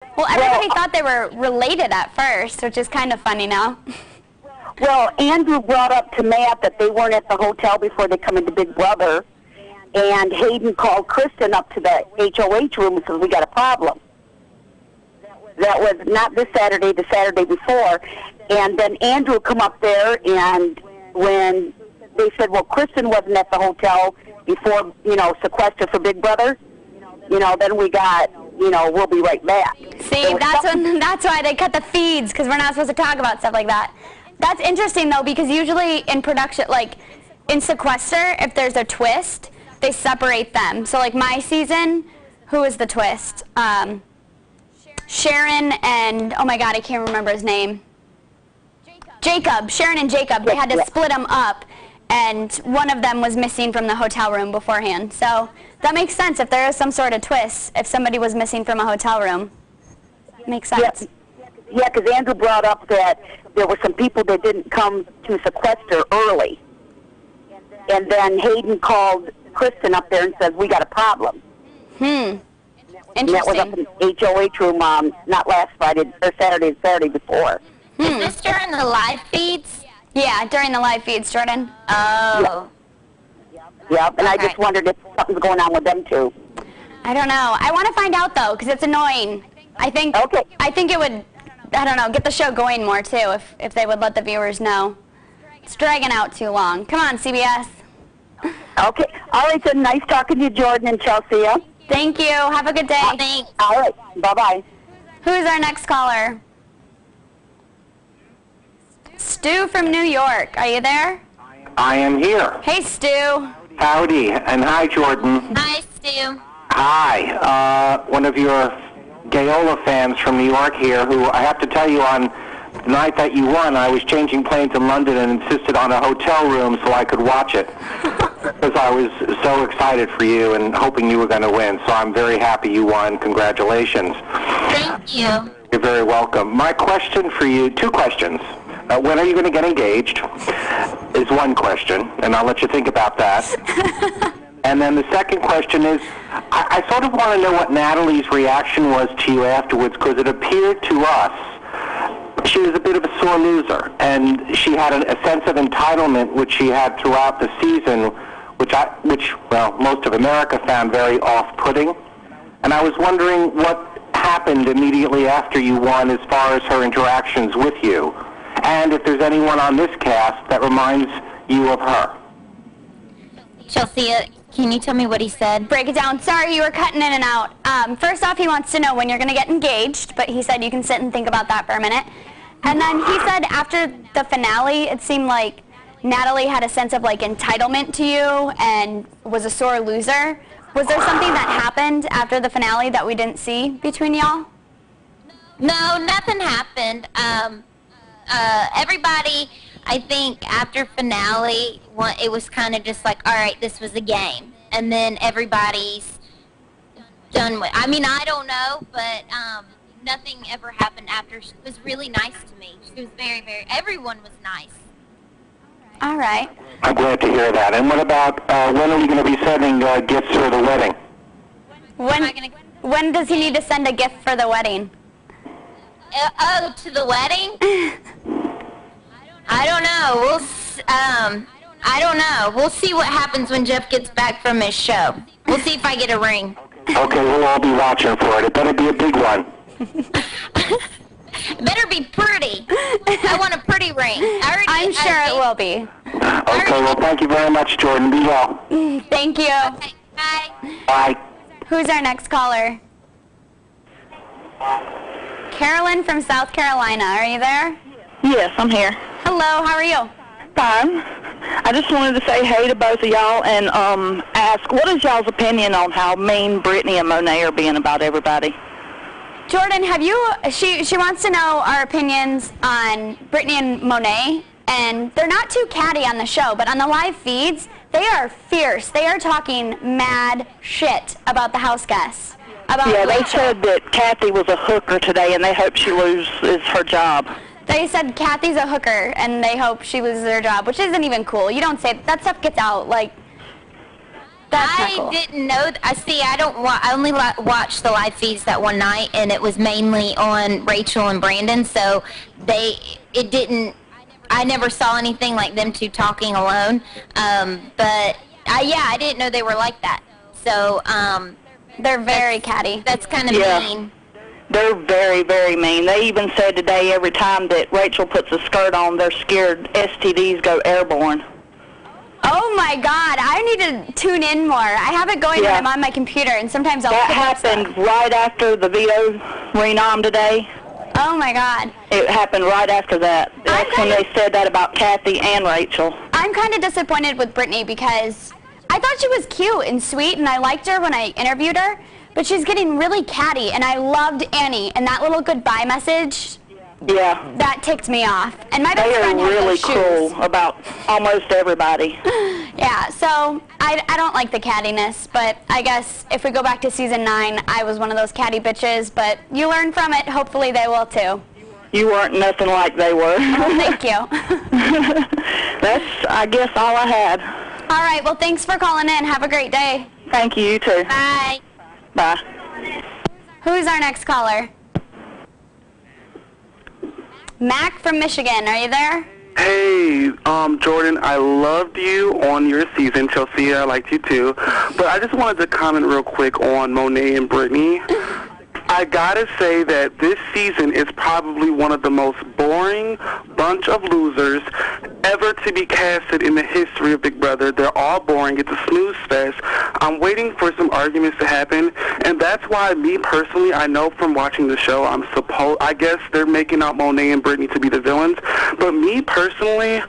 Well, everybody thought they were related at first, which is kind of funny now. Well, Andrew brought up to Matt that they weren't at the hotel before they come into Big Brother, and Hayden called Kristen up to the HOH room and said, we got a problem. That was not this Saturday, the Saturday before. And then Andrew come up there, and when they said, well, Kristen wasn't at the hotel before, sequester for Big Brother, then we got, we'll be right back. See, that's why they cut the feeds, because we're not supposed to talk about stuff like that. That's interesting, though, because usually in production, like in sequester, if there's a twist, they separate them. So, like my season, who is the twist? Sharon and, oh my God, I can't remember his name. Jacob. Sharon and Jacob. They had to split them up, and one of them was missing from the hotel room beforehand. So that makes sense if there is some sort of twist, if somebody was missing from a hotel room. Makes sense. Yeah, because Andrew brought up that there were some people that didn't come to sequester early. And then Hayden called Kristen up there and says, we got a problem. Interesting. And that was up in the HOH room not last Friday, or Saturday, the Saturday before. Is this during the live feeds? Yeah, during the live feeds, Jordan. Oh. Yep, and I just wondered if something's going on with them, too. I don't know. I want to find out, though, because it's annoying. I think it would, I don't know, get the show going more, too, if they would let the viewers know. It's dragging out too long. Come on, CBS. Okay. All right, so nice talking to you, Jordan and Chelsea. Thank you. Have a good day. Thanks. All right. Bye-bye. Who's our next caller? Stu from New York. Are you there? I am here. Hey, Stu. Howdy, and hi, Jordan. Hi, Stu. Hi. One of your Gayola fans from New York here, who I have to tell you, on the night that you won, I was changing planes in London and insisted on a hotel room so I could watch it. Because I was so excited for you and hoping you were going to win. So I'm very happy you won. Congratulations. Thank you. You're very welcome. My question for you, two questions. When are you going to get engaged is one question, and I'll let you think about that. And then the second question is, I sort of want to know what Natalie's reaction was to you afterwards, because it appeared to us she was a bit of a sore loser, and she had a sense of entitlement which she had throughout the season, which most of America found very off-putting. And I was wondering what happened immediately after you won as far as her interactions with you, and if there's anyone on this cast that reminds you of her. Chelsea, can you tell me what he said? Break it down. Sorry, you were cutting in and out. First off, he wants to know when you're going to get engaged, but he said you can sit and think about that for a minute. And then he said after the finale, it seemed like Natalie had a sense of like entitlement to you and was a sore loser. Was there something that happened after the finale that we didn't see between y'all? No, nothing happened. Everybody, I think, after finale, it was kind of just like, all right, this was a game. And then everybody's done with, I mean, I don't know, but nothing ever happened after. She was really nice to me. She was everyone was nice. All right. I'm glad to hear that. And what about, when are we going to be sending gifts for the wedding? When does he need to send a gift for the wedding? To the wedding? I don't know. I don't know. We'll see what happens when Jeff gets back from his show. We'll see if I get a ring. Okay, we'll all be watching for it. It better be a big one. It better be pretty. I want a pretty ring. I'm sure it will be. Okay, well, thank you very much, Jordan. Be well. Thank you. Okay, bye. Bye. Who's our next caller? Carolyn from South Carolina. Are you there? Yes, I'm here. Hello, how are you? Fine. I just wanted to say hey to both of y'all and ask, what is y'all's opinion on how mean Brittany and Monet are being about everybody? Jordan, have you, she wants to know our opinions on Brittany and Monet, and they're not too catty on the show, but on the live feeds, they are fierce. They are talking mad shit about the house guests. Yeah, they said that Kathy was a hooker today, and they hope she loses her job. They said Kathy's a hooker, and they hope she loses her job, which isn't even cool. You don't say that stuff gets out. Like, That's not I cool. didn't know. I see. I only watched the live feeds that one night, and it was mainly on Rachel and Brandon. So it didn't. I never saw anything like them two talking alone. But I didn't know they were like that. So They're very catty. that's kind of Yeah. mean. They're very, very mean. They even said today every time that Rachel puts a skirt on, they're scared STDs go airborne. Oh my God, I need to tune in more. I have it going Yeah. when I'm on my computer, and sometimes I'll That pick up stuff. happened right after the Vito renom today. Oh my God. It happened right after that. That's when they said that about Kathy and Rachel. I'm kind of disappointed with Brittany because I thought she was cute and sweet, and I liked her when I interviewed her, but she's getting really catty, and I loved Annie, and that little goodbye message, Yeah. that ticked me off. And my best They are friend had really those shoes. cruel about almost everybody. Yeah, so I don't like the cattiness, but I guess if we go back to season 9, I was one of those catty bitches, but you learn from it. Hopefully they will too. You weren't nothing like they were. Well, thank you. That's, I guess, all I had. All right, well, thanks for calling in. Have a great day. Thank you, you too. Bye. Bye. Who's our next caller? Mac from Michigan, are you there? Hey, Jordan, I loved you on your season. Chelsea, I liked you too. But I just wanted to comment real quick on Monet and Brittany. I gotta say that this season is probably one of the most boring bunch of losers ever to be casted in the history of Big Brother. They're all boring. It's a snooze fest. I'm waiting for some arguments to happen, and that's why me personally, I know from watching the show, I guess they're making out Monet and Brittany to be the villains, but me personally,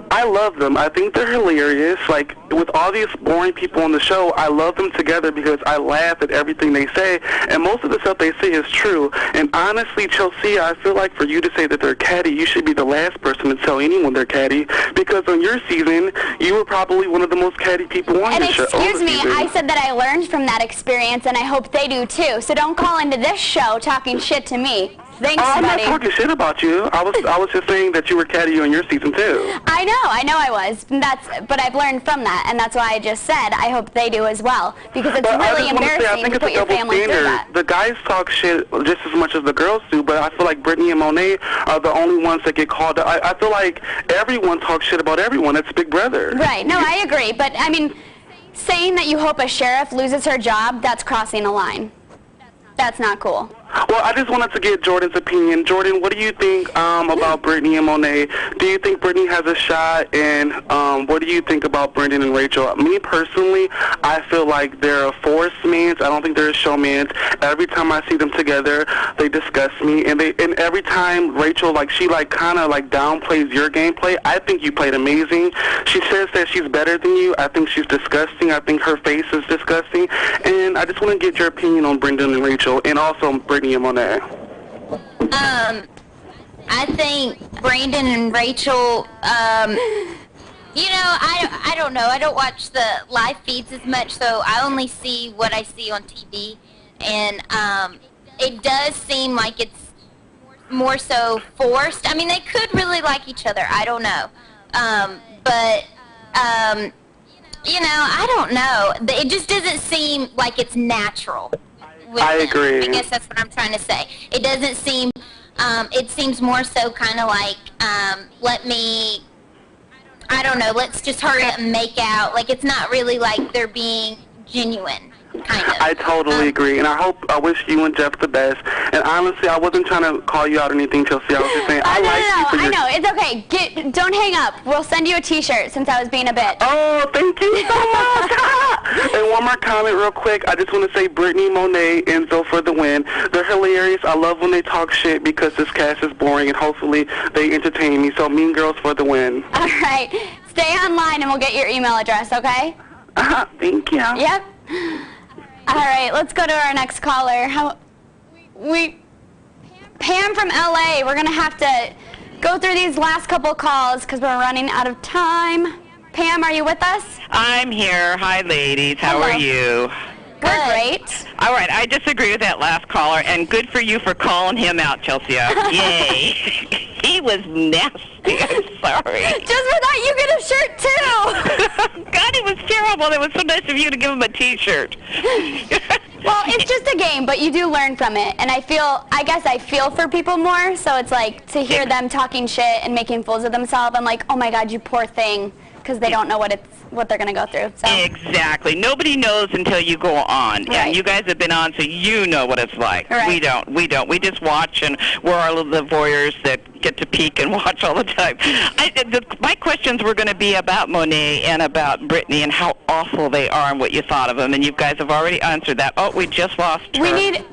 I love them. I think they're hilarious. Like, with all these boring people on the show, I love them together because I laugh at everything they say, and most of the stuff they say is true. And honestly, Chelsea, I feel like for you to say that they're catty, you should be the last person to tell anyone they're catty, because on your season, you were probably one of the most catty people on And the show. excuse me, I said that I learned from that experience, and I hope they do too. So don't call into this show talking shit to me. Thanks, I'm not buddy. talking shit about you. I was just saying that you were catty on your season too. I know I was. But I've learned from that, and that's why I just said I hope they do as well, because it's But I really just want to say, I embarrassing think to it's put a your double family through standard. that. The guys talk shit just as much as the girls do, but I feel like Brittany and Monet are the only ones that get called out. I feel like everyone talks shit about everyone. It's Big Brother. Right. No, I agree. But, I mean, saying that you hope a sheriff loses her job, that's crossing a line. That's not cool. Well, I just wanted to get Jordan's opinion. Jordan, what do you think about Brittany and Monet? Do you think Brittany has a shot? And what do you think about Brendan and Rachel? Me personally, I feel like they're a forced mans. I don't think they're a showmans. Every time I see them together, they disgust me. And every time Rachel, she kind of downplays your gameplay. I think you played amazing. She says that she's better than you. I think she's disgusting. I think her face is disgusting. And I just want to get your opinion on Brendan and Rachel, and also Brittany and Monet. I think Brandon and Rachel, I don't know. I don't watch the live feeds as much, so I only see what I see on TV. And it does seem like it's more so forced. I mean, they could really like each other. I don't know. I don't know. It just doesn't seem like it's natural. I agree. I guess that's what I'm trying to say. It doesn't seem, it seems more so kind of like, let's just hurry up and make out. Like, it's not really like they're being genuine, kind of. I totally agree, and I wish you and Jeff the best. And honestly, I wasn't trying to call you out or anything, Chelsea. I was just saying, I know. It's okay. Don't hang up. We'll send you a T-shirt since I was being a bitch. Oh, thank you so much. And one more comment real quick. I just want to say Brittany, Monet, Enzo for the win. They're hilarious. I love when they talk shit because this cast is boring, and hopefully they entertain me. So Mean Girls for the win. All right. Stay online, and we'll get your email address, okay? Thank you. Yep. All right, let's go to our next caller. Pam from LA. We're going to have to go through these last couple calls because we're running out of time. Pam, are you with us? I'm here. Hi, ladies. How Hello. are you? We're great. All right, I disagree with that last caller, and good for you for calling him out, Chelsea. Yay. He was nasty. I'm sorry. Just for that, you get a shirt too. God, it was terrible. It was so nice of you to give him a T-shirt. Well, it's just a game, but you do learn from it, and I guess I feel for people more, so it's like, to hear them talking shit and making fools of themselves, I'm like, oh my God, you poor thing, because they don't know what they're going to go through. So. Exactly. Nobody knows until you go on, Right. and you guys have been on, so you know what it's like. Right. We don't. We just watch, and we're all of the voyeurs that get to peek and watch all the time. My questions were going to be about Monet and about Brittany and how awful they are and what you thought of them, and you guys have already answered that. Oh, we just lost her. We need,